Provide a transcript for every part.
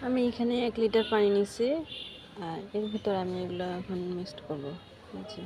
আমি এখানে 1 লিটার পানি নিছি আর এর ভিতরে আমি এগুলো এখন মিক্সড করব। আচ্ছা,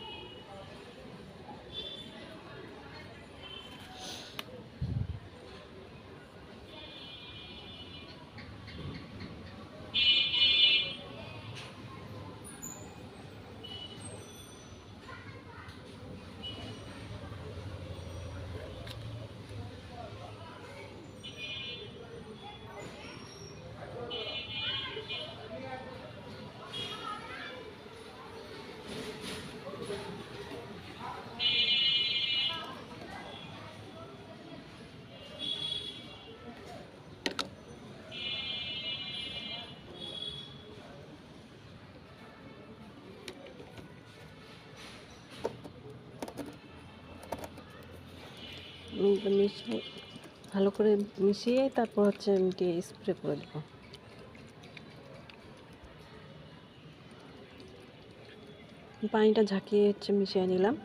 মিশিয়ে ভালো করে মিশিয়ে তারপর হচ্ছে আমি স্প্রে করে দেবো। পানিটা ঝাঁকিয়ে হচ্ছে মিশিয়ে নিলাম।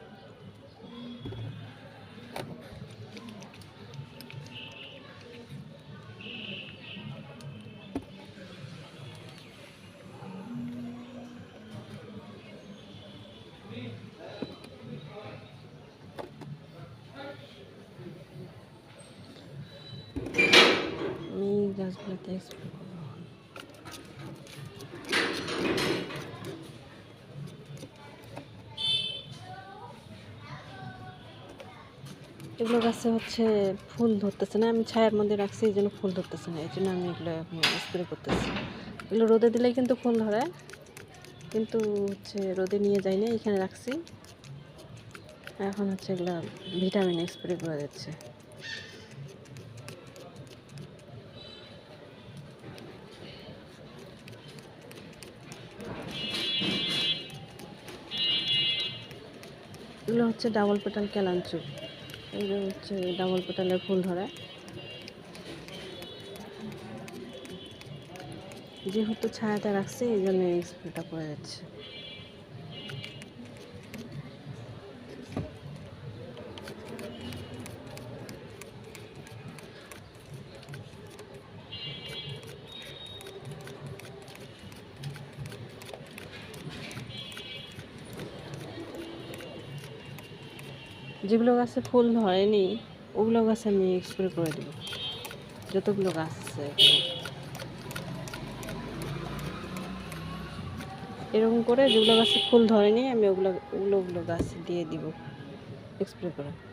আমি গাছগুলোতে স্প্রে করবো। এগুলো গাছে হচ্ছে ফুল ধরতেছে না, আমি ছায়ার মধ্যে রাখছি, এই জন্য ফুল ধরতেছে না, এই জন্য আমি এগুলো এখন স্প্রে করতেছি। এগুলো রোদে দিলেই কিন্তু ফুল ধরে, কিন্তু হচ্ছে রোদে নিয়ে যাই না, এখানে রাখছি। এখন হচ্ছে এগুলো ভিটামিন স্প্রে করে দিচ্ছে। এগুলো হচ্ছে ডাবল পেটাল ক্যালাঞ্চু, এগুলো হচ্ছে ডাবল পেটালের ফুল ধরে। যেহেতু ছায়াতে রাখছি এই জন্য এই স্প্রেটা করে যাচ্ছে। যেগুলো গাছে ফুল ধরেনি ওগুলো গাছে আমি স্প্রে করে দেবো, যতগুলো গাছ আছে এরকম করে। যেগুলো গাছে ফুল ধরেনি আমি ওগুলো গাছে দিয়ে দিব স্প্রে করে।